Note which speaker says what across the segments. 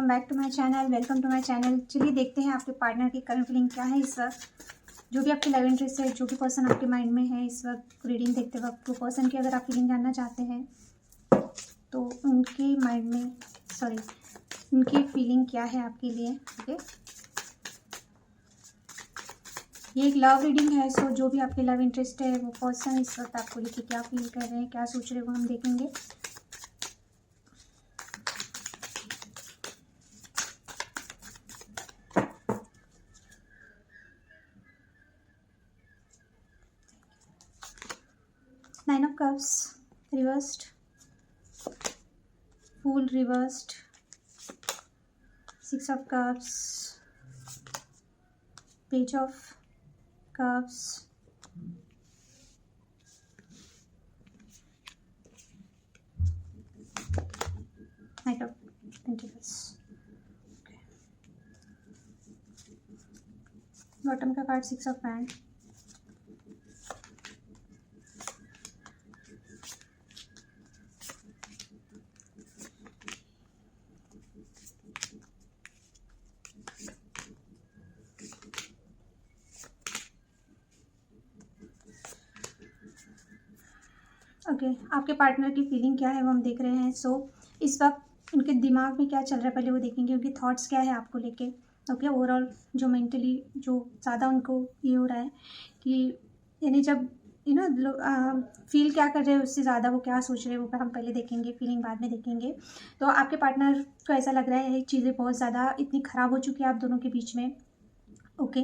Speaker 1: Back to my channel, welcome to my channel. चलिए देखते हैं आपके पार्टनर की करंट फीलिंग क्या है इस वक्त। जो भी आपकी लव इंटरेस्ट है, जो भी पर्सन आपके माइंड में है इस वक्त रीडिंग देखते वक्त, वो पर्सन की अगर आप फीलिंग जानना चाहते हैं तो उनके माइंड में उनकी फीलिंग क्या है आपके लिए। ओके, ये एक लव रीडिंग है। सो जो भी आपके लव इंटरेस्ट है वो पर्सन इस वक्त आपको लेके क्या फील कर रहे हैं, क्या सोच रहे हैं, वो हम देखेंगे। Nine of cups reversed, fool reversed, six of cups, page of cups, knight of pentacles. Bottom का card six of hand, okay आपके पार्टनर की फीलिंग क्या है वो हम देख रहे हैं। सो इस वक्त उनके दिमाग में क्या चल रहा है पहले वो देखेंगे। उनके थॉट्स क्या है आपको लेके। ओके, ओवरऑल जो मेंटली जो ज़्यादा उनको ये हो रहा है कि यानी जब फील क्या कर रहे हैं उससे ज़्यादा वो क्या सोच रहे हैं वो हम पहले देखेंगे, फीलिंग बाद में देखेंगे। तो आपके पार्टनर को ऐसा लग रहा है चीज़ें बहुत ज़्यादा इतनी ख़राब हो चुकी है आप दोनों के बीच में। ओके,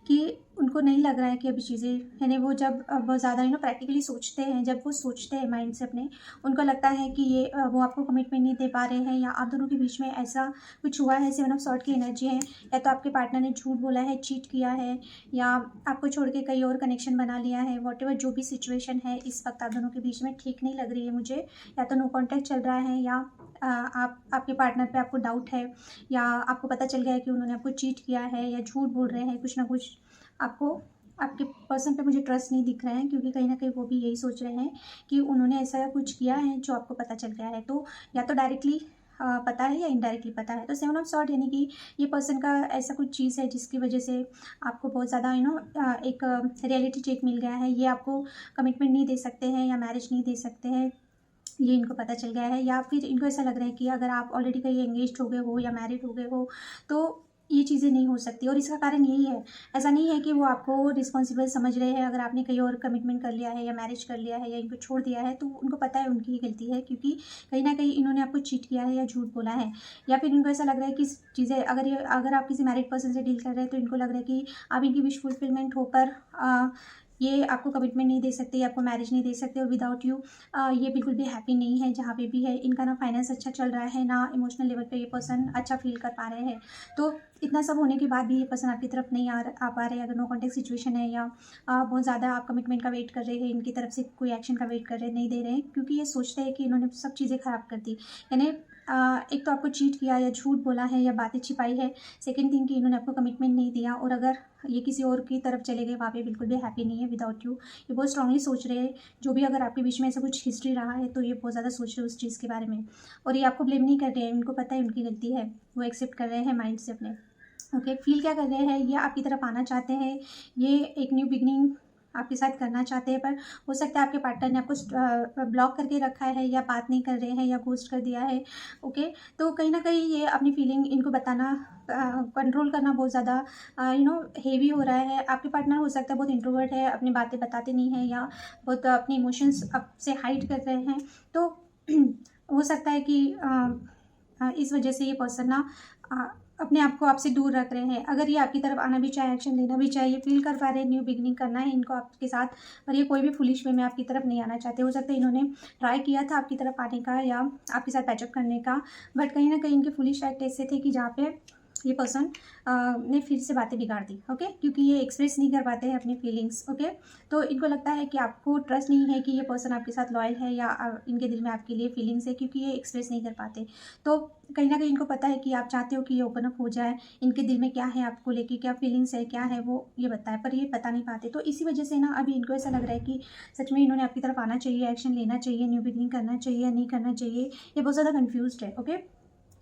Speaker 1: कि उनको नहीं लग रहा है कि अभी चीज़ें यानी वो जब बहुत ज़्यादा प्रैक्टिकली सोचते हैं, जब वो सोचते हैं माइंड से अपने, उनको लगता है कि ये वो आपको कमिटमेंट नहीं दे पा रहे हैं या आप दोनों के बीच में ऐसा कुछ हुआ है। सेवन ऑफ सॉर्ड की एनर्जी है, या तो आपके पार्टनर ने झूठ बोला है, चीट किया है, या आपको छोड़ के कहीं और कनेक्शन बना लिया है। वॉटेवर जो भी सिचुएशन है इस वक्त आप दोनों के बीच में ठीक नहीं लग रही है मुझे। या तो नो कॉन्टैक्ट चल रहा है, या आपके पार्टनर पे आपको डाउट है, या आपको पता चल गया है कि उन्होंने आपको चीट किया है या झूठ बोल रहे हैं कुछ ना कुछ। आपको आपके पर्सन पे मुझे ट्रस्ट नहीं दिख रहा है, क्योंकि कहीं ना कहीं वो भी यही सोच रहे हैं कि उन्होंने ऐसा कुछ किया है जो आपको पता चल गया है। तो या तो डायरेक्टली पता है या इनडायरेक्टली पता है। तो सेवन ऑफ सॉर्ड यानी कि ये पर्सन का ऐसा कुछ चीज़ है जिसकी वजह से आपको बहुत ज़्यादा एक रियलिटी चेक मिल गया है। ये आपको कमिटमेंट नहीं दे सकते हैं या मैरिज नहीं दे सकते हैं, ये इनको पता चल गया है। या फिर इनको ऐसा लग रहा है कि अगर आप ऑलरेडी कहीं एंगेज हो गए हो या मैरिड हो गए हो तो ये चीज़ें नहीं हो सकती। और इसका कारण यही है, ऐसा नहीं है कि वो आपको रिस्पॉन्सिबल समझ रहे हैं। अगर आपने कहीं और कमिटमेंट कर लिया है या मैरिज कर लिया है या इनको छोड़ दिया है तो उनको पता है उनकी ही गलती है, क्योंकि कहीं ना कहीं इन्होंने आपको चीट किया है या झूठ बोला है। या फिर इनको ऐसा लग रहा है कि चीज़ें अगर आप किसी मैरिड पर्सन से डील कर रहे हैं तो इनको लग रहा है कि आप इनकी विश फुलफिलमेंट होकर ये आपको कमिटमेंट नहीं दे सकते, आपको मैरिज नहीं दे सकते, और विदाउट यू ये बिल्कुल भी हैप्पी नहीं है जहाँ पे भी है। इनका ना फाइनेंस अच्छा चल रहा है, ना इमोशनल लेवल पे ये पर्सन अच्छा फील कर पा रहे हैं। तो इतना सब होने के बाद भी ये पर्सन आपकी तरफ नहीं आ पा रहे हैं। अगर नो कॉन्टेक्ट सिचुएशन है या बहुत ज़्यादा आप कमिटमेंट का वेट कर रहे हैं, इनकी तरफ से कोई एक्शन का वेट कर रहे हैं, नहीं दे रहे हैं, क्योंकि ये सोचते हैं कि इन्होंने सब चीज़ें ख़राब कर दी। यानी एक तो आपको चीट किया या झूठ बोला है या बातें छिपाई है। सेकेंड थिंग कि इन्होंने आपको कमिटमेंट नहीं दिया, और अगर ये किसी और की तरफ चले गए वहाँ पे बिल्कुल भी हैप्पी नहीं है विदाउट यू। ये बहुत स्ट्रांगली सोच रहे हैं। जो भी अगर आपके बीच में ऐसा कुछ हिस्ट्री रहा है तो ये बहुत ज़्यादा सोच रहे हैं उस चीज़ के बारे में, और ये आपको ब्लेम नहीं कर रहे हैं। उनको पता है उनकी गलती है, वो एक्सेप्ट कर रहे हैं माइंड से अपने। ओके, फील क्या कर रहे हैं, ये आपकी तरफ आना चाहते हैं, ये एक न्यू बिगनिंग आपके साथ करना चाहते हैं। पर हो सकता है आपके पार्टनर ने आपको ब्लॉक करके रखा है, या बात नहीं कर रहे हैं, या घोस्ट कर दिया है। ओके, तो कहीं ना कहीं ये अपनी फीलिंग इनको बताना, कंट्रोल करना बहुत ज़्यादा हेवी हो रहा है। आपके पार्टनर हो सकता है बहुत इंट्रोवर्ट है, अपनी बातें बताते नहीं हैं, या बहुत अपने इमोशंस आपसे हाइड कर रहे हैं। तो हो सकता है कि इस वजह से ये पर्सन ना अपने आप को आपसे दूर रख रहे हैं। अगर ये आपकी तरफ आना भी चाहे, एक्शन लेना भी चाहे, ये फील कर पा रहे हैं न्यू बिगनिंग करना है इनको आपके साथ, पर ये कोई भी फुलिश वे में आपकी तरफ नहीं आना चाहते। हो सकता है इन्होंने ट्राई किया था आपकी तरफ आने का या आपके साथ पैचअप करने का, बट कहीं ना कहीं इनके फुलिश एक्ट ऐसे थे कि जहाँ पे ये पर्सन ने फिर से बातें बिगाड़ दी। ओके, क्योंकि ये एक्सप्रेस नहीं कर पाते हैं अपनी फीलिंग्स। ओके, तो इनको लगता है कि आपको ट्रस्ट नहीं है कि ये पर्सन आपके साथ लॉयल है, या इनके दिल में आपके लिए फीलिंग्स है, क्योंकि ये एक्सप्रेस नहीं कर पाते। तो कहीं ना कहीं इनको पता है कि आप चाहते हो कि ये ओपन अप हो जाए, इनके दिल में क्या है आपको लेके, क्या फीलिंग्स है, क्या है वो ये बताए, पर ये पता नहीं पाते। तो इसी वजह से ना अभी इनको ऐसा लग रहा है कि सच में इन्होंने आपकी तरफ आना चाहिए, एक्शन लेना चाहिए, न्यू बिगनिंग करना चाहिए या नहीं करना चाहिए। ये बहुत ज़्यादा कन्फ्यूज्ड है। ओके,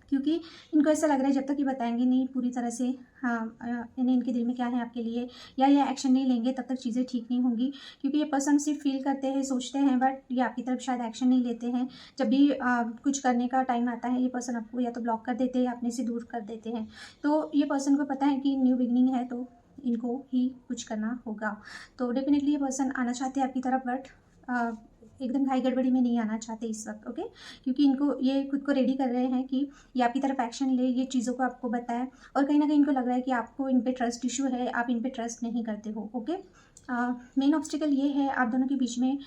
Speaker 1: क्योंकि इनको ऐसा लग रहा है जब तक ये बताएंगे नहीं पूरी तरह से, हाँ यानी इनके दिल में क्या है आपके लिए, या ये एक्शन नहीं लेंगे तब तक चीज़ें ठीक नहीं होंगी। क्योंकि ये पर्सन सिर्फ फील करते हैं, सोचते हैं, बट ये आपकी तरफ शायद एक्शन नहीं लेते हैं। जब भी कुछ करने का टाइम आता है, ये पर्सन आपको या तो ब्लॉक कर देते हैं या अपने से दूर कर देते हैं। तो ये पर्सन को पता है कि न्यू बिगनिंग है, तो इनको ही कुछ करना होगा। तो डेफिनेटली ये पर्सन आना चाहते हैं आपकी तरफ, बट एकदम घाई गड़बड़ी में नहीं आना चाहते इस वक्त, ओके। क्योंकि इनको ये खुद को रेडी कर रहे हैं कि ये आपकी तरफ एक्शन ले, ये चीज़ों को आपको बताए, और कहीं ना कहीं इनको लग रहा है कि आपको इन पे ट्रस्ट इशू है, आप इन पे ट्रस्ट नहीं करते हो, ओके। मेन ऑब्स्टिकल ये है आप दोनों के बीच में,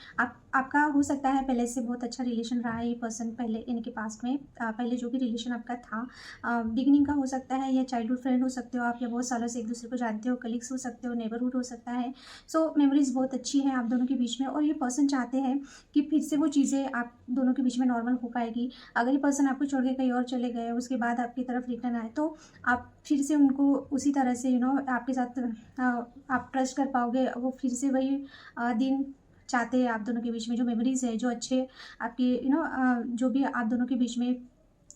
Speaker 1: आपका हो सकता है पहले से बहुत अच्छा रिलेशन रहा है, ये पर्सन पहले इनके पास्ट में पहले जो भी रिलेशन आपका था बिगिनिंग का हो सकता है, या चाइल्डहुड फ्रेंड हो सकते हो आप, या बहुत सालों से एक दूसरे को जानते हो, कलीग्स हो सकते हो, नेबरहुड हो सकता है। सो मेमोरीज बहुत अच्छी हैं आप दोनों के बीच में, और ये पर्सन चाहते हैं कि फिर से वो चीज़ें आप दोनों के बीच में नॉर्मल हो पाएगी। अगर ये पर्सन आपको छोड़ के कहीं और चले गए, उसके बाद आपकी तरफ रिटर्न आए, तो आप फिर से उनको उसी तरह से आपके साथ आप ट्रस्ट कर पाओगे। वो फिर से वही दिन चाहते हैं आप दोनों के बीच में, जो मेमोरीज है, जो अच्छे आपके जो भी आप दोनों के बीच में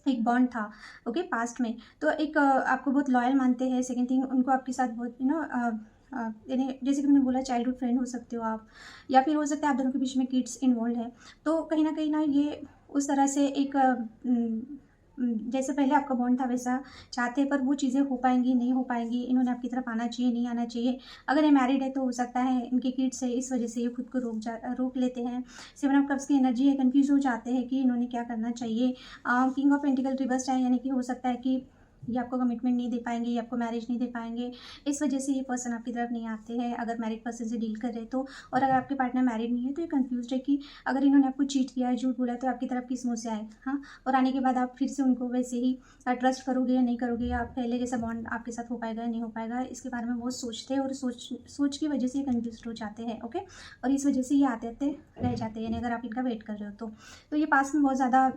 Speaker 1: एक बॉन्ड था, ओके, पास्ट में। तो एक आपको बहुत लॉयल मानते हैं। सेकेंड थिंग, उनको आपके साथ बहुत यानी जैसे कि मैंने बोला चाइल्डहुड फ्रेंड हो सकते हो आप, या फिर हो सकता है आप दोनों के बीच में किड्स इन्वॉल्व है। तो कहीं ना ये उस तरह से एक जैसे पहले आपका बॉन्ड था वैसा चाहते हैं, पर वो चीज़ें हो पाएंगी नहीं हो पाएंगी। इन्होंने आपकी तरफ आना चाहिए, नहीं आना चाहिए। अगर ये मैरिड है तो हो सकता है इनके किड्स है, इस वजह से ये खुद को रोक लेते हैं। सेवन ऑफ कप्स की एनर्जी है, कंफ्यूज हो जाते हैं कि इन्होंने क्या करना चाहिए। किंग ऑफ पेंटिकल रिवर्स है, यानी कि हो सकता है कि ये आपको कमिटमेंट नहीं दे पाएंगे, ये आपको मैरिज नहीं दे पाएंगे। इस वजह से ये पर्सन आपकी तरफ नहीं आते हैं, अगर मैरिड पर्सन से डील कर रहे तो। और अगर आपके पार्टनर मैरिड नहीं है तो ये कंफ्यूज है कि अगर इन्होंने आपको चीट किया है, झूठ बोला है, तो आपकी तरफ किस मुँह से आए, हाँ। और आने के बाद आप फिर से उनको वैसे ही ट्रस्ट करोगे या नहीं करोगे, या पहले जैसा बॉन्ड आपके साथ हो पाएगा या नहीं हो पाएगा, इसके बारे में बहुत सोचते हैं, और सोच की वजह से ये कन्फ्यूज हो जाते हैं, ओके। और इस वजह से ये आते आते रह जाते हैं, यानी अगर आप इनका वेट कर रहे हो तो ये पास्ट में बहुत ज़्यादा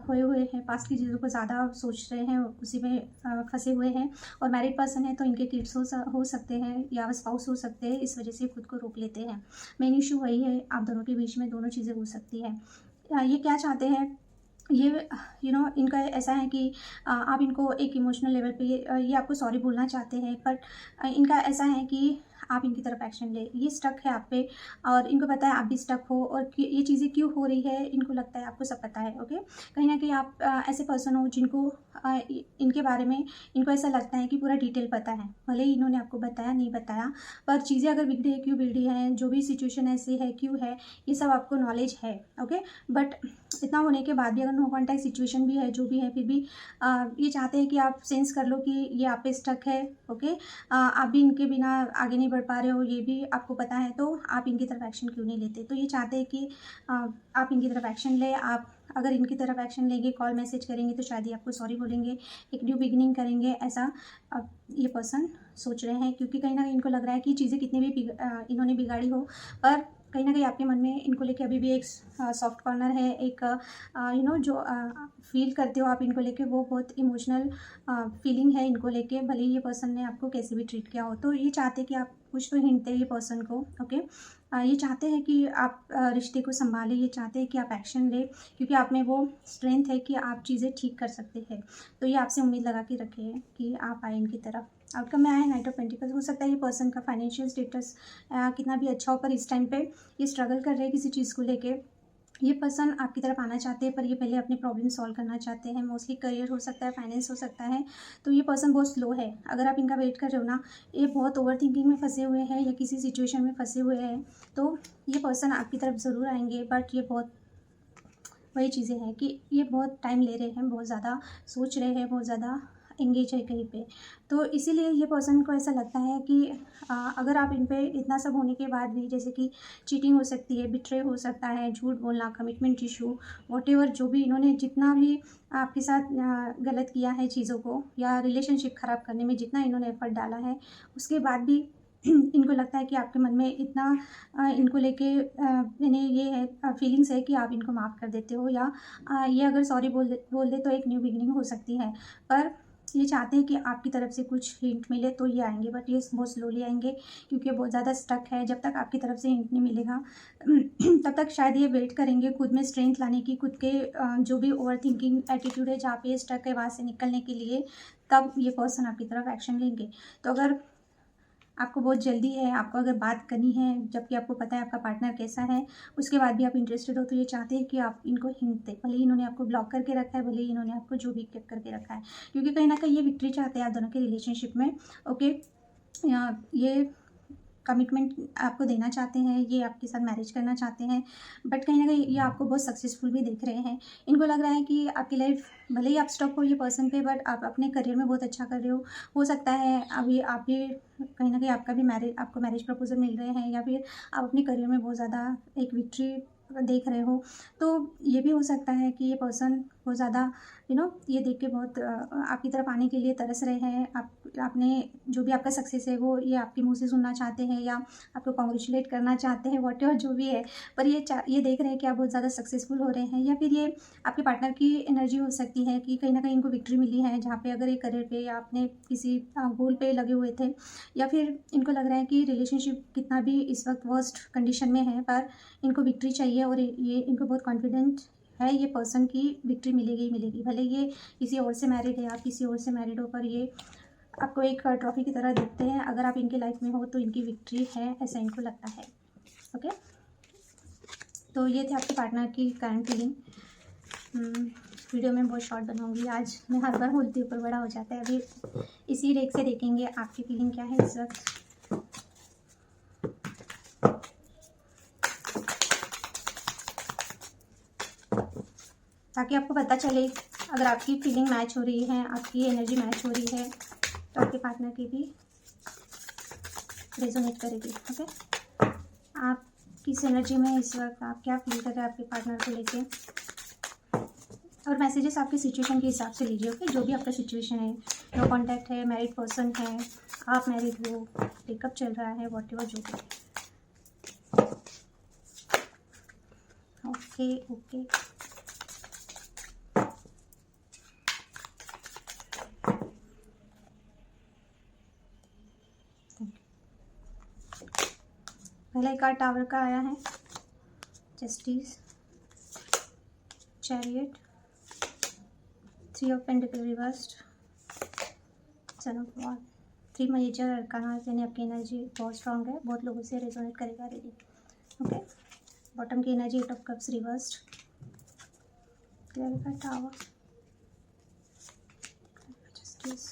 Speaker 1: खोए हुए हैं, पास्ट की चीज़ों को ज़्यादा सोच रहे हैं, उसी में फंसे हुए हैं। और मैरिड पर्सन है तो इनके किड्स हो सकते हैं, या स्पाउस हो सकते हैं, इस वजह से खुद को रोक लेते हैं। मेन इशू वही है, आप दोनों के बीच में दोनों चीज़ें हो सकती है। ये क्या चाहते हैं, ये इनका ऐसा है कि आप इनको एक इमोशनल लेवल पे ये आपको सॉरी बोलना चाहते हैं, बट इनका ऐसा है कि आप इनकी तरफ एक्शन ले। ये स्टक है आप पे, और इनको पता है आप भी स्टक हो, और ये चीज़ें क्यों हो रही है इनको लगता है आपको सब पता है, ओके। कहीं ना कहीं आप ऐसे पर्सन हो जिनको इनके बारे में इनको ऐसा लगता है कि पूरा डिटेल पता है, भले ही इन्होंने आपको बताया नहीं बताया, पर चीज़ें अगर बिगड़ी है क्यों बिगड़ी है, जो भी सिचुएशन ऐसी है क्यों है, ये सब आपको नॉलेज है, ओके। बट इतना होने के बाद भी अगर नो कॉन्टैक्ट सिचुएशन भी है, जो भी है, फिर भी ये चाहते हैं कि आप सेंस कर लो कि ये आप पे स्टक है, ओके। आप भी इनके बिना आगे नहीं बढ़ पा रहे हो, ये भी आपको पता है, तो आप इनकी तरफ एक्शन क्यों नहीं लेते। तो ये चाहते हैं कि आप इनकी तरफ एक्शन ले। आप अगर इनकी तरफ एक्शन लेंगे, कॉल मैसेज करेंगे, तो शायद ही आपको सॉरी बोलेंगे, एक न्यू बिगिनिंग करेंगे, ऐसा अब ये पर्सन सोच रहे हैं। क्योंकि कहीं ना कहीं इनको लग रहा है कि चीज़ें कितनी भी इन्होंने बिगाड़ी हो, पर कहीं ना कहीं आपके मन में इनको लेके अभी भी एक सॉफ्ट कॉर्नर है, एक जो फील करते हो आप इनको लेके, वो बहुत इमोशनल फीलिंग है इनको लेके, भले ही ये पर्सन ने आपको कैसे भी ट्रीट किया हो। तो ये चाहते कि आप कुछ तो हिंट दें ये पर्सन को, ओके। ये चाहते हैं कि आप रिश्ते को संभालें, ये चाहते हैं कि आप एक्शन लें, क्योंकि आप में वो स्ट्रेंथ है कि आप चीज़ें ठीक कर सकते हैं। तो ये आपसे उम्मीद लगा के रखे हैं कि आप आए इनकी तरफ। आउटकम में आए नाइट ऑफ पेंटिकल्स। हो सकता है ये पर्सन का फाइनेंशियल स्टेटस कितना भी अच्छा हो, पर इस टाइम पे ये स्ट्रगल कर रहे हैं किसी चीज़ को लेके। ये पर्सन आपकी तरफ आना चाहते हैं, पर ये पहले अपने प्रॉब्लम सॉल्व करना चाहते हैं। मोस्टली करियर हो सकता है, फाइनेंस हो सकता है। तो ये पर्सन बहुत स्लो है, अगर आप इनका वेट कर रहे हो ना, ये बहुत ओवर थिंकिंग में फंसे हुए हैं, या किसी सिचुएशन में फंसे हुए हैं। तो ये पर्सन आपकी तरफ ज़रूर आएंगे, बट ये बहुत वही चीज़ें हैं कि ये बहुत टाइम ले रहे हैं, बहुत ज़्यादा सोच रहे हैं, बहुत ज़्यादा एंगेज है कहीं पे। तो इसीलिए ये पर्सन को ऐसा लगता है कि अगर आप इन पे इतना सब होने के बाद भी, जैसे कि चीटिंग हो सकती है, बिट्रे हो सकता है, झूठ बोलना, कमिटमेंट इशू, वॉटेवर जो भी इन्होंने जितना भी आपके साथ गलत किया है चीज़ों को, या रिलेशनशिप ख़राब करने में जितना इन्होंने एफर्ट डाला है, उसके बाद भी इनको लगता है कि आपके मन में इतना इनको लेके यानी ये है फीलिंग्स है कि आप इनको माफ़ कर देते हो, या ये अगर सॉरी बोल दे तो एक न्यू बिगिनिंग हो सकती है। पर ये चाहते हैं कि आपकी तरफ से कुछ हिंट मिले तो ये आएंगे, बट ये बहुत स्लोली आएंगे क्योंकि बहुत ज़्यादा स्टक है। जब तक आपकी तरफ से हिंट नहीं मिलेगा तब तक शायद ये वेट करेंगे खुद में स्ट्रेंथ लाने की, खुद के जो भी ओवर थिंकिंग एटीट्यूड है जहाँ पे स्टक है वहाँ से निकलने के लिए, तब ये पर्सन आपकी तरफ एक्शन लेंगे। तो अगर आपको बहुत जल्दी है, आपको अगर बात करनी है जबकि आपको पता है आपका पार्टनर कैसा है, उसके बाद भी आप इंटरेस्टेड हो, तो ये चाहते हैं कि आप इनको हिंट दें। भले ही इन्होंने आपको ब्लॉक करके रखा है, भले ही इन्होंने आपको जो भी करके रखा है, क्योंकि कहीं ना कहीं ये विक्ट्री चाहते हैं आप दोनों के रिलेशनशिप में। ओके, ये कमिटमेंट आपको देना चाहते हैं, ये आपके साथ मैरिज करना चाहते हैं, बट कहीं ना कहीं ये आपको बहुत सक्सेसफुल भी देख रहे हैं। इनको लग रहा है कि आपकी लाइफ भले ही आप स्टॉप हो ये पर्सन पे, बट आप अपने करियर में बहुत अच्छा कर रहे हो सकता है अभी आप भी कहीं ना कहीं आपको मैरिज प्रपोजल मिल रहे हैं, या फिर आप अपने करियर में बहुत ज़्यादा एक विक्ट्री देख रहे हो। तो ये भी हो सकता है कि ये पर्सन बहुत ज़्यादा ये देख के बहुत आपकी तरफ आने के लिए तरस रहे हैं। आपने जो भी आपका सक्सेस है वो ये आपके मुंह से सुनना चाहते हैं, या आपको कॉन्ग्रेचुलेट करना चाहते हैं, वॉटेवर जो भी है, पर ये देख रहे हैं कि आप बहुत ज़्यादा सक्सेसफुल हो रहे हैं। या फिर ये आपके पार्टनर की एनर्जी हो सकती है कि कहीं ना कहीं इनको विक्ट्री मिली है, जहाँ पे अगर ये करियर पे या अपने किसी गोल पे लगे हुए थे, या फिर इनको लग रहा है कि रिलेशनशिप कितना भी इस वक्त वर्स्ट कंडीशन में है, पर इनको विक्ट्री चाहिए, और ये इनको बहुत कॉन्फिडेंट है ये पर्सन की विक्ट्री मिलेगी ही मिलेगी। भले ये किसी और से मैरिड है, आप किसी और से मैरिड हो, पर ये आपको एक ट्रॉफी की तरह देखते हैं। अगर आप इनके लाइफ में हो तो इनकी विक्ट्री है, ऐसा इनको लगता है। ओके, तो ये थे आपके पार्टनर की करंट फीलिंग। वीडियो में बहुत शॉर्ट बनाऊंगी आज, मैं हर बार बोलती हूँ ऊपर बड़ा हो जाता है। अभी इसी रेख से देखेंगे आपकी फीलिंग क्या है इस वक्त। ताकि आपको पता चले, अगर आपकी फीलिंग मैच हो रही है, आपकी एनर्जी मैच हो रही है, तो आपके पार्टनर की भी रेजोनेट करेगी। ओके, आप किस एनर्जी में इस वक्त, आप क्या फील कर रहे हैं आपके पार्टनर को लेके, और मैसेजेस आपकी सिचुएशन के हिसाब से लीजिए। ओके, जो भी आपका सिचुएशन है, नो कॉन्टैक्ट है, मैरिड पर्सन है, आप मैरिड हो, ब्रेकअप चल रहा है, वॉटेवर जो भी। ओके ओके, पहला कार्ड टावर का आया है, justice, chariot, 3 of pentacle reversed, sun of war, 3 major arcana, यानी आपकी एनर्जी बहुत स्ट्रांग है, बहुत लोगों से रेजोनेट करेगा रेडी। ओके, बॉटम की energy 8 of cups reversed, clear का टावर, जस्टिस,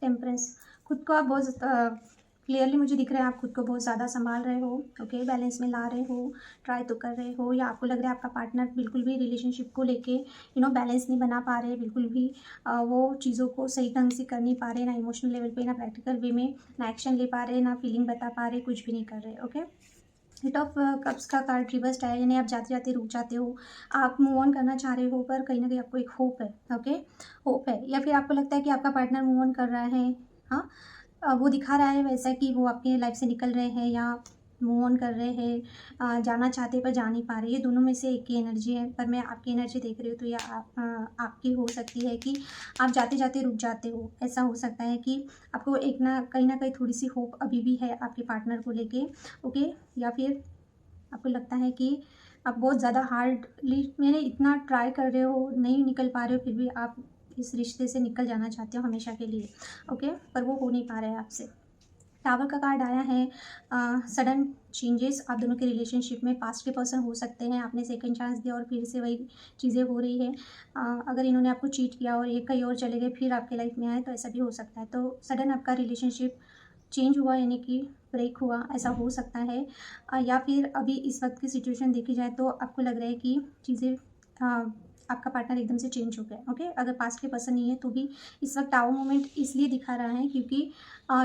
Speaker 1: टेम्परेंस। खुद को आप बहुत क्लियरली मुझे दिख रहा है, आप खुद को बहुत ज़्यादा संभाल रहे हो। ओके, बैलेंस में ला रहे हो, ट्राई तो कर रहे हो, या आपको लग रहा है आपका पार्टनर बिल्कुल भी रिलेशनशिप को लेके बैलेंस नहीं बना पा रहे, बिल्कुल भी वो चीज़ों को सही ढंग से कर नहीं पा रहे, ना इमोशनल लेवल पे, ना प्रैक्टिकल वे में, ना एक्शन ले पा रहे, ना फीलिंग बता पा रहे, कुछ भी नहीं कर रहे। ओके, 8 ऑफ कप्स का कार्ड रिवर्स्ड है, यानी आप जाते जाते रुक जाते हो, आप मूव ऑन करना चाह रहे हो, पर कहीं ना कहीं आपको एक होप है। ओके, होप है, या फिर आपको लगता है कि आपका पार्टनर मूव ऑन कर रहा है। हाँ, वो दिखा रहा है वैसा कि वो आपके लाइफ से निकल रहे हैं, या मूव ऑन कर रहे हैं, जाना चाहते पर जा नहीं पा रहे। ये दोनों में से एक की एनर्जी है, पर मैं आपकी एनर्जी देख रही हूँ, तो ये आपकी हो सकती है कि आप जाते जाते रुक जाते हो। ऐसा हो सकता है कि आपको एक ना कहीं थोड़ी सी होप अभी भी है आपके पार्टनर को लेके। ओके, या फिर आपको लगता है कि आप बहुत ज़्यादा हार्डली मैंने इतना ट्राई कर रहे हो, नहीं निकल पा रहे हो, फिर भी आप इस रिश्ते से निकल जाना चाहते हो हमेशा के लिए। ओके, पर वो हो नहीं पा रहा है आपसे। टावर का कार्ड आया है, सडन चेंजेस आप दोनों के रिलेशनशिप में। पास्ट के पर्सन हो सकते हैं, आपने सेकंड चांस दिया और फिर से वही चीज़ें हो रही है। अगर इन्होंने आपको चीट किया और ये कहीं और चले गए, फिर आपके लाइफ में आए, तो ऐसा भी हो सकता है। तो सडन आपका रिलेशनशिप चेंज हुआ, यानी कि ब्रेक हुआ, ऐसा हो सकता है। या फिर अभी इस वक्त की सिचुएशन देखी जाए तो आपको लग रहा है कि चीज़ें आपका पार्टनर एकदम से चेंज हो गया। ओके, अगर पास्ट के पर्सन नहीं है तो भी इस वक्त टावर मोमेंट इसलिए दिखा रहा है क्योंकि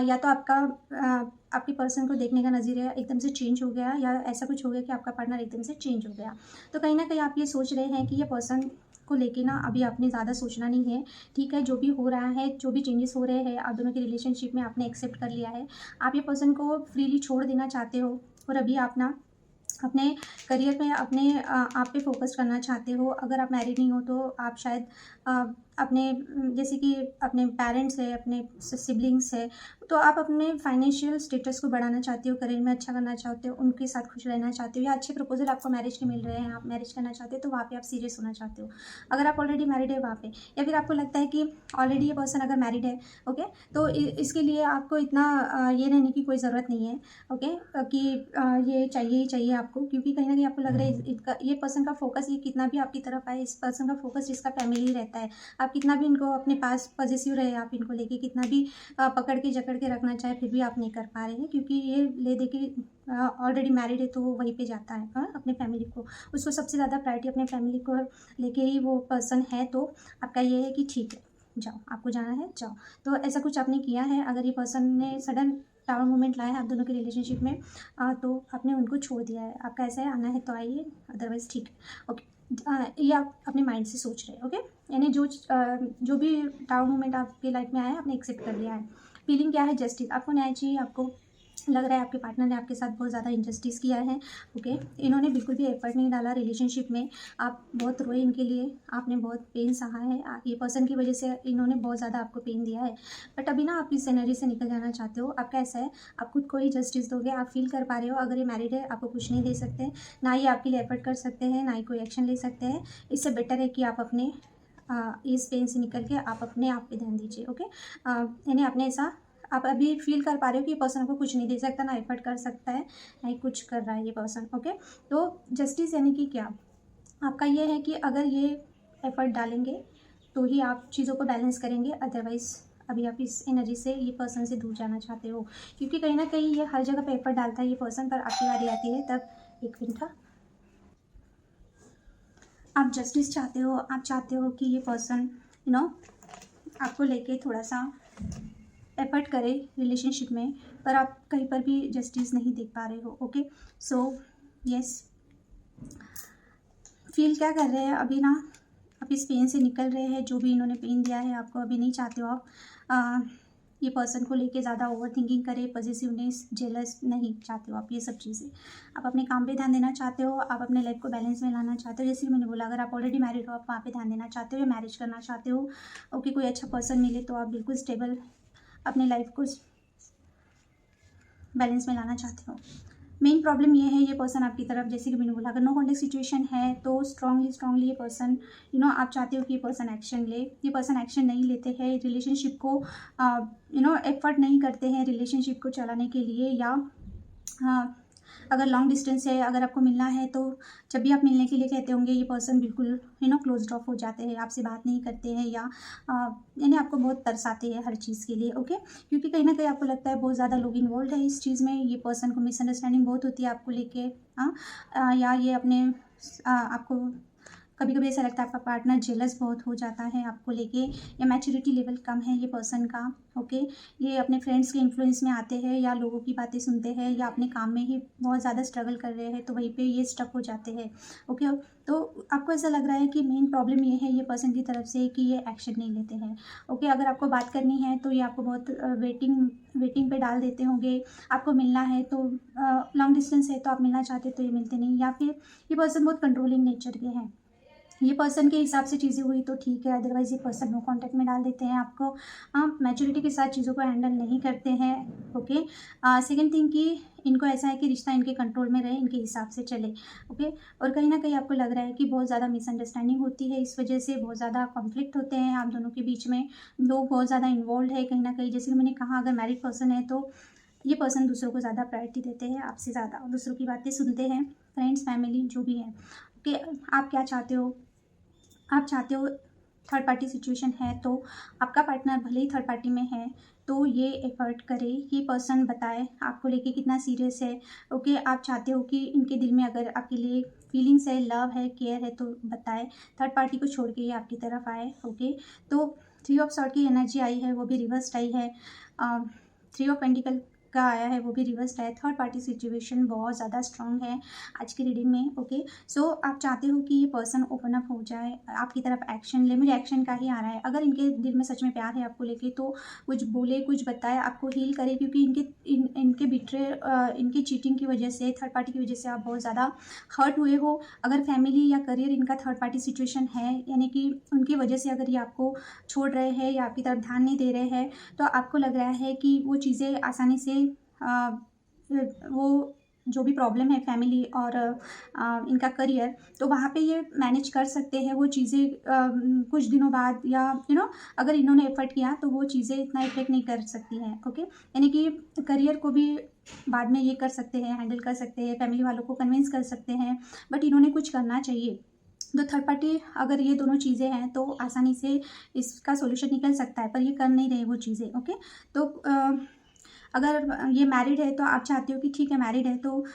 Speaker 1: या तो आपके पर्सन को देखने का नज़रिया एकदम से चेंज हो गया, या ऐसा कुछ हो गया कि आपका पार्टनर एकदम से चेंज हो गया। तो कहीं ना कहीं आप ये सोच रहे हैं कि ये पर्सन को लेके ना अभी आपने ज़्यादा सोचना नहीं है, ठीक है? जो भी हो रहा है, जो भी चेंजेस हो रहे हैं, आप दोनों के रिलेशनशिप में आपने एक्सेप्ट कर लिया है। आप ये पर्सन को फ्रीली छोड़ देना चाहते हो और अभी आप ना अपने करियर में अपने आप पे फोकस करना चाहते हो। अगर आप मैरिड नहीं हो तो आप शायद अपने जैसे कि अपने पेरेंट्स है, अपने सिबलिंग्स है, तो आप अपने फाइनेंशियल स्टेटस को बढ़ाना चाहते हो, करियर में अच्छा करना चाहते हो, उनके साथ खुश रहना चाहते हो, या अच्छे प्रपोजल आपको मैरिज के मिल रहे हैं, आप मैरिज करना चाहते हो, तो वहाँ पे आप सीरियस होना चाहते हो। अगर आप ऑलरेडी मैरिड है वहाँ पे, या फिर आपको लगता है कि ऑलरेडी ये पर्सन अगर मैरिड है, ओके, तो इसके लिए आपको इतना ये रहने की कोई ज़रूरत नहीं है, ओके, कि ये चाहिए ही चाहिए आपको, क्योंकि कहीं ना कहीं आपको लग रहा है ये पर्सन का फोकस, ये कितना भी आपकी तरफ आए, इस पर्सन का फोकस इसका फैमिली ही रहता है। आप कितना भी इनको अपने पास पॉजिटिव रहे, आप इनको लेके कितना भी पकड़ के जकड़ के रखना चाहे, फिर भी आप नहीं कर पा रहे हैं, क्योंकि ये ले दे के ऑलरेडी मैरिड है तो वो वहीं पे जाता है, हाँ, अपने फैमिली को, उसको सबसे ज़्यादा प्रायोरिटी अपने फैमिली को लेके ही वो पर्सन है। तो आपका ये है कि ठीक है, जाओ, आपको जाना है जाओ। तो ऐसा कुछ आपने किया है, अगर ये पर्सन ने सडन टावर मूवमेंट लाया है आप दोनों के रिलेशनशिप में, तो आपने उनको छोड़ दिया है। आपका ऐसा है, आना है तो आइए, अदरवाइज़ ठीक है, ओके। ये आप अपने माइंड से सोच रहे हैं, ओके, यानी जो भी टावर मूवमेंट आपके लाइफ में आया है आपने एक्सेप्ट कर लिया है। फीलिंग क्या है? जस्टिस, आपको न्याय चाहिए, आपको लग रहा है आपके पार्टनर ने आपके साथ बहुत ज़्यादा इनजस्टिस किया है, ओके, इन्होंने बिल्कुल भी एफर्ट नहीं डाला रिलेशनशिप में, आप बहुत रोए इनके लिए, आपने बहुत पेन सहा है, ये पर्सन की वजह से इन्होंने बहुत ज़्यादा आपको पेन दिया है, बट अभी ना आप इस एनर्जी से निकल जाना चाहते हो। आपका ऐसा है, आप खुद को ही जस्टिस दोगे, आप फील कर पा रहे हो अगर ये मैरिड है आपको कुछ नहीं दे सकते, ना ही आपके लिए एफर्ट कर सकते हैं, ना ही कोई एक्शन ले सकते हैं। इससे बेटर है कि आप अपने इस पेन से निकल के आप अपने आप पे ध्यान दीजिए, ओके, यानी आपने ऐसा आप अभी फील कर पा रहे हो कि ये पर्सन को कुछ नहीं दे सकता, ना एफर्ट कर सकता है, ना ही कुछ कर रहा है ये पर्सन, ओके। तो जस्टिस यानी कि क्या, आपका ये है कि अगर ये एफर्ट डालेंगे तो ही आप चीज़ों को बैलेंस करेंगे, अदरवाइज़ अभी आप इस एनर्जी से, ये पर्सन से दूर जाना चाहते हो, क्योंकि कहीं ना कहीं ये हर जगह पे एफर्ट डालता है ये पर्सन, पर आपकी बारी आती है तब। एक मिनट, हाँ, आप जस्टिस चाहते हो, आप चाहते हो कि ये पर्सन आपको लेके थोड़ा सा एफर्ट करे रिलेशनशिप में, पर आप कहीं पर भी जस्टिस नहीं देख पा रहे हो, ओके। सो यस, फील क्या कर रहे हैं अभी ना, आप इस पेन से निकल रहे हैं, जो भी इन्होंने पेन दिया है आपको, अभी नहीं चाहते हो आप ये पर्सन को लेके ज़्यादा ओवर थिंकिंग करे, पॉजिटिवनेस, जेलस नहीं चाहते हो आप ये सब चीज़ें। आप अपने काम पे ध्यान देना चाहते हो, आप अपने लाइफ को बैलेंस में लाना चाहते हो, जैसे मैंने बोला अगर आप ऑलरेडी मैरिड हो आप वहाँ पे ध्यान देना चाहते हो, या मैरिज करना चाहते हो, ओके, कोई अच्छा पर्सन मिले तो आप बिल्कुल स्टेबल अपने लाइफ को बैलेंस में लाना चाहते हो। मेन प्रॉब्लम ये है, ये पर्सन आपकी तरफ, जैसे कि मैंने बोला, अगर नो कॉन्टेक्ट सिचुएशन है तो स्ट्रांगली ये पर्सन आप चाहते हो कि ये पर्सन एक्शन ले, ये पर्सन एक्शन नहीं लेते हैं, रिलेशनशिप को एफर्ट नहीं करते हैं रिलेशनशिप को चलाने के लिए, या अगर लॉन्ग डिस्टेंस है, अगर आपको मिलना है तो जब भी आप मिलने के लिए कहते होंगे ये पर्सन बिल्कुल क्लोज्ड ऑफ हो जाते हैं, आपसे बात नहीं करते हैं, या यानी आपको बहुत तरसाते हैं हर चीज़ के लिए, ओके, क्योंकि कहीं ना कहीं आपको लगता है बहुत ज़्यादा लोग इन्वॉल्व है इस चीज़ में, ये पर्सन को मिसअंडरस्टैंडिंग बहुत होती है आपको लेके, या ये अपने आपको कभी कभी ऐसा लगता है आपका पार्टनर जेलस बहुत हो जाता है आपको लेके, या मैच्योरिटी लेवल कम है ये पर्सन का, ओके, ये अपने फ्रेंड्स के इन्फ्लुएंस में आते हैं, या लोगों की बातें सुनते हैं, या अपने काम में ही बहुत ज़्यादा स्ट्रगल कर रहे हैं तो वहीं पे ये स्टक हो जाते हैं, ओके। तो आपको ऐसा लग रहा है कि मेन प्रॉब्लम ये है ये पर्सन की तरफ से कि ये एक्शन नहीं लेते हैं, ओके। अगर आपको बात करनी है तो ये आपको बहुत वेटिंग पे डाल देते होंगे, आपको मिलना है तो लॉन्ग डिस्टेंस है तो आप मिलना चाहते तो ये मिलते नहीं, या फिर ये पर्सन बहुत कंट्रोलिंग नेचर के हैं, ये पर्सन के हिसाब से चीज़ें हुई तो ठीक है, अदरवाइज़ ये पर्सन नो कॉन्टैक्ट में डाल देते हैं आपको, मैच्योरिटी के साथ चीज़ों को हैंडल नहीं करते हैं, ओके। सेकंड थिंग कि इनको ऐसा है कि रिश्ता इनके कंट्रोल में रहे, इनके हिसाब से चले, ओके। और कहीं ना कहीं आपको लग रहा है कि बहुत ज़्यादा मिसअंडरस्टैंडिंग होती है, इस वजह से बहुत ज़्यादा कॉन्फ्लिक्ट होते हैं आप दोनों के बीच में, लोग बहुत ज़्यादा इन्वॉल्व है कहीं ना कहीं, जैसे कि मैंने कहा अगर मैरिड पर्सन है तो ये पर्सन दूसरों को ज़्यादा प्रायोरिटी देते हैं आपसे ज़्यादा, दूसरों की बातें सुनते हैं, फ्रेंड्स फैमिली जो भी है, ओके। आप क्या चाहते हो, आप चाहते हो थर्ड पार्टी सिचुएशन है तो आपका पार्टनर भले ही थर्ड पार्टी में है तो ये एफर्ट करे, ये पर्सन बताए आपको लेके कितना सीरियस है, ओके। आप चाहते हो कि इनके दिल में अगर आपके लिए फीलिंग्स है, लव है, केयर है तो बताए, थर्ड पार्टी को छोड़ के ये आपकी तरफ आए, ओके। तो 3 ऑफ सॉर्ड की एनर्जी आई है, वो भी रिवर्स्ड आई है, 3 ऑफ पेंटिकल का आया है वो भी रिवर्स है। थर्ड पार्टी सिचुएशन बहुत ज़्यादा स्ट्रांग है आज की रीडिंग में। ओके, सो आप चाहते हो कि ये पर्सन ओपन अप हो जाए, आपकी तरफ एक्शन ले। मुझे एक्शन का ही आ रहा है। अगर इनके दिल में सच में प्यार है आपको लेके तो कुछ बोले, कुछ बताए, आपको हील करे, क्योंकि इनके बिट्रे इनकी चीटिंग की वजह से, थर्ड पार्टी की वजह से आप बहुत ज़्यादा हर्ट हुए हो। अगर फैमिली या करियर इनका थर्ड पार्टी सिचुएशन है, यानी कि उनकी वजह से अगर ये आपको छोड़ रहे हैं या आपकी तरफ ध्यान नहीं दे रहे हैं, तो आपको लग रहा है कि वो चीज़ें आसानी से वो जो भी प्रॉब्लम है फैमिली और इनका करियर, तो वहाँ पे ये मैनेज कर सकते हैं वो चीज़ें कुछ दिनों बाद, या अगर इन्होंने एफर्ट किया तो वो चीज़ें इतना इफेक्ट नहीं कर सकती हैं। ओके, यानी कि करियर को भी बाद में ये कर सकते हैं, हैंडल कर सकते हैं, फैमिली वालों को कन्विंस कर सकते हैं, बट इन्होंने कुछ करना चाहिए। तो थर्ड पार्टी अगर ये दोनों चीज़ें हैं तो आसानी से इसका सॉल्यूशन निकल सकता है, पर ये कर नहीं रहे वो चीज़ें। ओके, तो अगर ये मैरिड है तो आप चाहते हो कि ठीक है मैरिड है, तो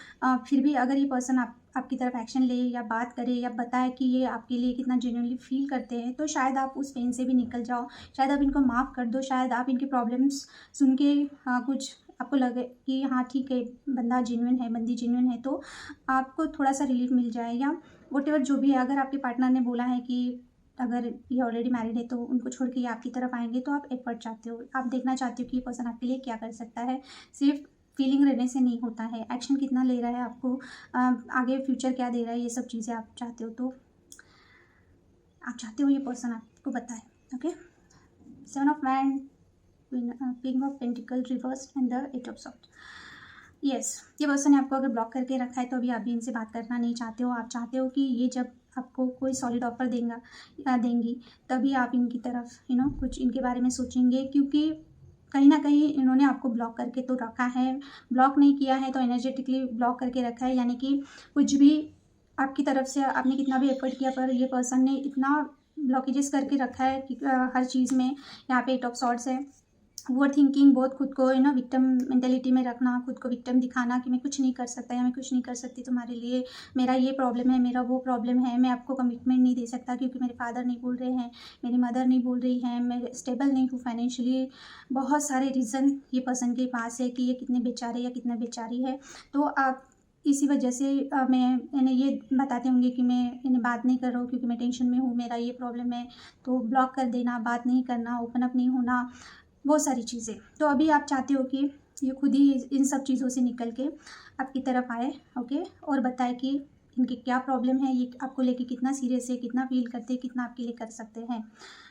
Speaker 1: फिर भी अगर ये पर्सन आपकी तरफ एक्शन ले या बात करे या बताए कि ये आपके लिए कितना जेन्युइनली फील करते हैं, तो शायद आप उस पेन से भी निकल जाओ, शायद आप इनको माफ़ कर दो, शायद आप इनके प्रॉब्लम्स सुन के कुछ आपको लगे कि हाँ ठीक है बंदा जेन्युइन है, बंदी जेन्युइन है, तो आपको थोड़ा सा रिलीफ मिल जाए, या वॉटेवर जो भी है। अगर आपके पार्टनर ने बोला है कि अगर ये ऑलरेडी मैरिड है तो उनको छोड़ के ये आपकी तरफ आएंगे, तो आप एफर्ट चाहते हो, आप देखना चाहते हो कि ये पर्सन आपके लिए क्या कर सकता है। सिर्फ फीलिंग रहने से नहीं होता है, एक्शन कितना ले रहा है आपको, आगे फ्यूचर क्या दे रहा है, ये सब चीज़ें आप चाहते हो, तो आप चाहते हो ये पर्सन आपको बताए। Okay, 7 of wand, king of pentacle reverse and the 8 of swords. Yes, ये पर्सन ने आपको अगर ब्लॉक करके रखा है तो अभी आप भी इनसे बात करना नहीं चाहते हो। आप चाहते हो कि ये जब आपको कोई सॉलिड ऑफर देंगी तभी आप इनकी तरफ कुछ इनके बारे में सोचेंगे, क्योंकि कहीं ना कहीं इन्होंने आपको ब्लॉक करके तो रखा है। ब्लॉक नहीं किया है तो एनर्जेटिकली ब्लॉक करके रखा है, यानी कि कुछ भी आपकी तरफ से आपने कितना भी एफर्ट किया, पर ये पर्सन ने इतना ब्लॉकेजेस करके रखा है कि हर चीज़ में। यहाँ पे 8 ऑफ सॉर्ड्स है। ओवर थिंकिंग, बहुत खुद को विक्टिम मेंटेलिटी में रखना, खुद को विक्टिम दिखाना कि मैं कुछ नहीं कर सकता या मैं कुछ नहीं कर सकती तुम्हारे लिए, मेरा ये प्रॉब्लम है, मेरा वो प्रॉब्लम है, मैं आपको कमिटमेंट नहीं दे सकता क्योंकि मेरे फादर नहीं बोल रहे हैं, मेरी मदर नहीं बोल रही है, मैं स्टेबल नहीं हूँ फाइनेंशियली। बहुत सारे रीज़न ये पर्सन के पास है कि ये कितने बेचारे या कितना बेचारी है। तो आप इसी वजह से मैं इन्हें ये बताते होंगे कि मैं इन्हें बात नहीं कर रहा हूँ क्योंकि मैं टेंशन में हूँ, मेरा ये प्रॉब्लम है, तो ब्लॉक कर देना, बात नहीं करना, ओपन अप नहीं होना, बहुत सारी चीज़ें। तो अभी आप चाहते हो कि ये खुद ही इन सब चीज़ों से निकल के आपकी तरफ आए। ओके, और बताए कि इनकी क्या प्रॉब्लम है, ये आपको लेके कितना सीरियस है, कितना फील करते हैं, कितना आपके लिए कर सकते हैं,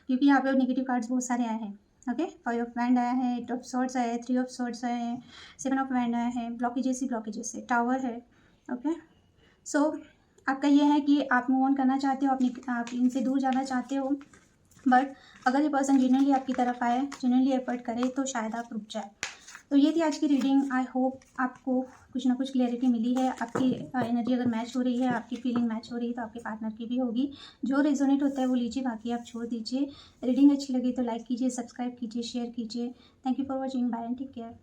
Speaker 1: क्योंकि यहाँ पे नेगेटिव कार्ड्स बहुत सारे आए हैं। ओके, 5 ऑफ वैंड आया है, 8 ऑफ सॉर्ड्स आया है, 3 ऑफ सॉर्ड्स आए हैं, 7 ऑफ वैंड आया है, ब्लॉकेजेस ही ब्लॉकेजेस है, टावर है। ओके, सो आपका ये है कि आप मूव ऑन करना चाहते हो, आप इनसे दूर जाना चाहते हो, बट अगर ये पर्सन जेन्युइनली आपकी तरफ आए, जेन्युइनली एफर्ट करे, तो शायद आप रुक जाए। तो ये थी आज की रीडिंग। आई होप आपको कुछ ना कुछ क्लैरिटी मिली है। आपकी एनर्जी अगर मैच हो रही है, आपकी फीलिंग मैच हो रही है, तो आपके पार्टनर की भी होगी। जो रेजोनेट होता है वो लीजिए, बाकी आप छोड़ दीजिए। रीडिंग अच्छी लगी तो लाइक कीजिए, सब्सक्राइब कीजिए, शेयर कीजिए। Thank you for watching, bye and take care.